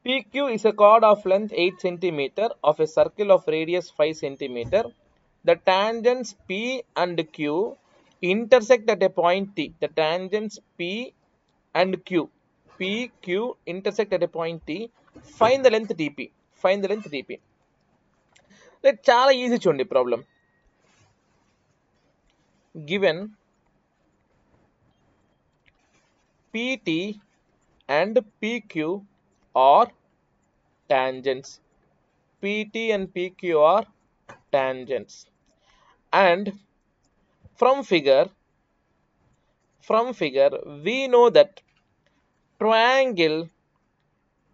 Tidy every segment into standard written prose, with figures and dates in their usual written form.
PQ is a chord of length 8 cm of a circle of radius 5 cm. The tangents P and Q intersect at a point T. The tangents P and Q. P, Q intersect at a point T. Find the length dP. Find the length dP. Let's చాలా easy చూడండి problem. Given PT and PQ are tangents. PT and PQ are tangents. And from figure we know that triangle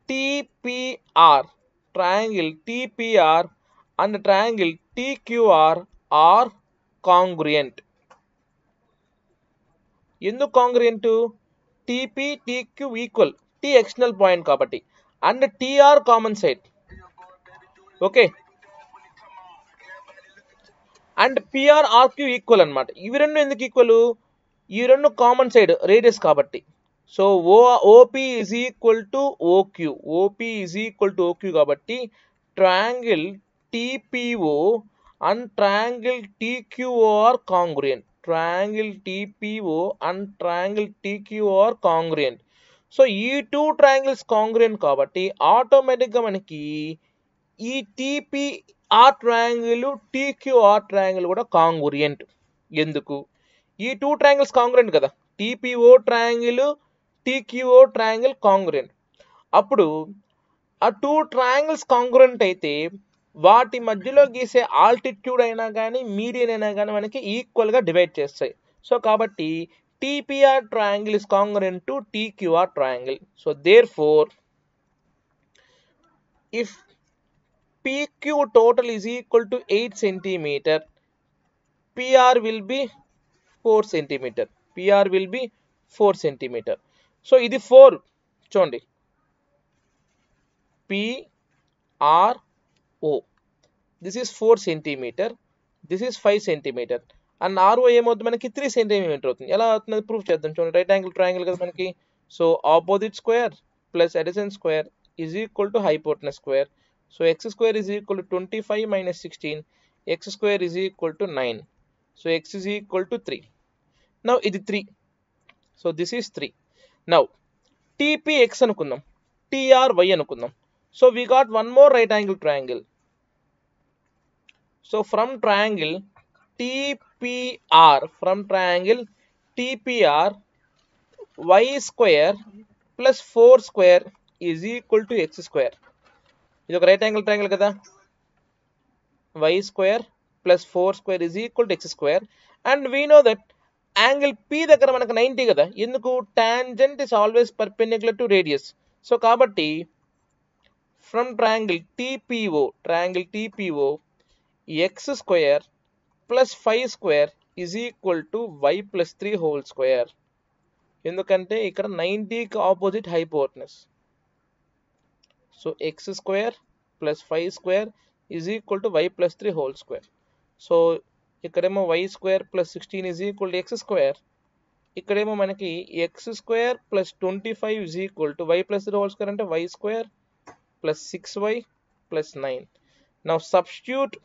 TPR and triangle TQR are congruent. ఎందుకు congruent? TP TQ equal, T external point కాబట్టి and TR common side. Okay, and PR RQ equal అన్నమాట. ఇవి రెండు ఎందుకు equal? ఈ రెండు common side radius కాబట్టి. So OP is equal to OQ. OP is equal to OQ కాబట్టి triangle TPO and triangle TQO are congruent. Triangle TPO and triangle TQO are congruent. So ఈ two triangles కాంగ్రుయెంట్ కాబట్టి ఆటోమేటిక్గా మనకి ఈ TPR triangle TQR triangle కూడా కాంగ్రుయెంట్. ఎందుకు? ఈ two triangles కాంగ్రుయెంట్ కదా, TPO ట్రయాంగిల్ TQO ట్రయాంగిల్ కాంగ్రుయెంట్. అప్పుడు ఆ టూ ట్రయాంగిల్స్ కాంగ్రుయెంట్ అయితే వాటి మధ్యలో గీసే ఆల్టిట్యూడ్ అయినా కానీ మీడియన్ అయినా కానీ మనకి ఈక్వల్గా డివైడ్ చేస్తాయి. సో కాబట్టి TPR triangle is congruent to TQR triangle. So therefore, if PQ total is equal to 8 cm, PR will be 4 cm. PR will be 4 cm. So ఇది 4 చూడండి, PRO. This is 4 cm. This is 5 cm. And RO ఏమవుతుంది మనకి 3 centimetre అవుతుంది. ఎలా అవుతుంది proof చేద్దాం చూడండి. Right angle triangle కదా మనకి. So opposite square plus adjacent square is equal to hypotenuse square. So x square is equal to 25 minus 16. X square is equal to 9. So x is equal to 3. Now ఇది 3. So this is 3. Now TPX అనుకుందాం, TRY అనుకుందాం. So we got one more right angle triangle. So from triangle TPR, y square plus 4 square is equal to x square. ఇది ఒక right angle triangle కదా. y square plus 4 square is equal to x square. And we know that angle P దగ్గర మనకు 90 కదా. ఎందుకు? tangent is always perpendicular to radius. So కాబట్టి from triangle TPO x square plus 5 square is equal to y plus 3 whole square. ఎందుకంటే ఇక్కడ 90కి opposite hypotenuse. So x square plus 5 square is equal to y plus 3 whole square. So ఇక్కడేమో y square plus 16 is equal to x square. ఇక్కడేమో మనకి x square plus 25 is equal to y plus 3 whole square అంటే y square plus 6y plus 9. Now substitute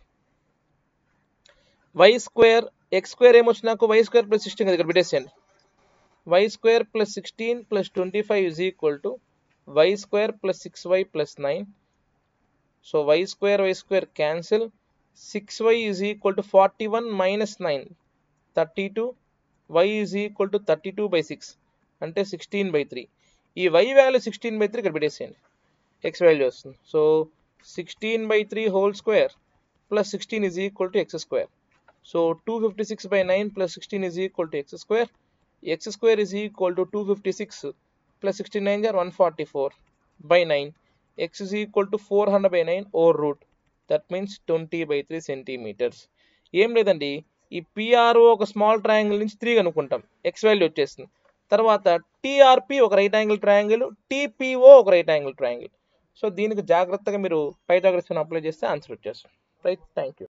y square, x square ఏమొచ్చి నాకు y square plus 16 కదా, ఇక్కడ పెట్టేసేయండి. y square plus 16 plus 25 is equal to y square plus 6y plus 9. So y square cancel. 6y is equal to 41 minus 9, 32. y is equal to 32 by 6 అంటే 16 by 3. ఈ y value 16 by 3 ఇక్కడ పెట్టేసేయండి, x value వస్తుంది. So 16 by 3 whole square plus 16 is equal to x square. So 256 by 9 plus 16 is equal to x square. X square is equal to 256 plus 69 are 144 by 9. X is equal to 400 by 9 or root. That means 20 by 3 centimeters. ఏం లేదండి, ఈ PRO ఒక small triangle నుంచి 3 అనుకుంటాం, x value వచ్చేస్తుంది. తర్వాత TRP ఒక right angle triangle, TPO ఒక రైట్ యాంగిల్ ట్రయాంగిల్. సో దీనికి జాగ్రత్తగా మీరు పైథాగరస్ అప్లై చేస్తే ఆన్సర్ వచ్చేస్తుంది. Right, thank you.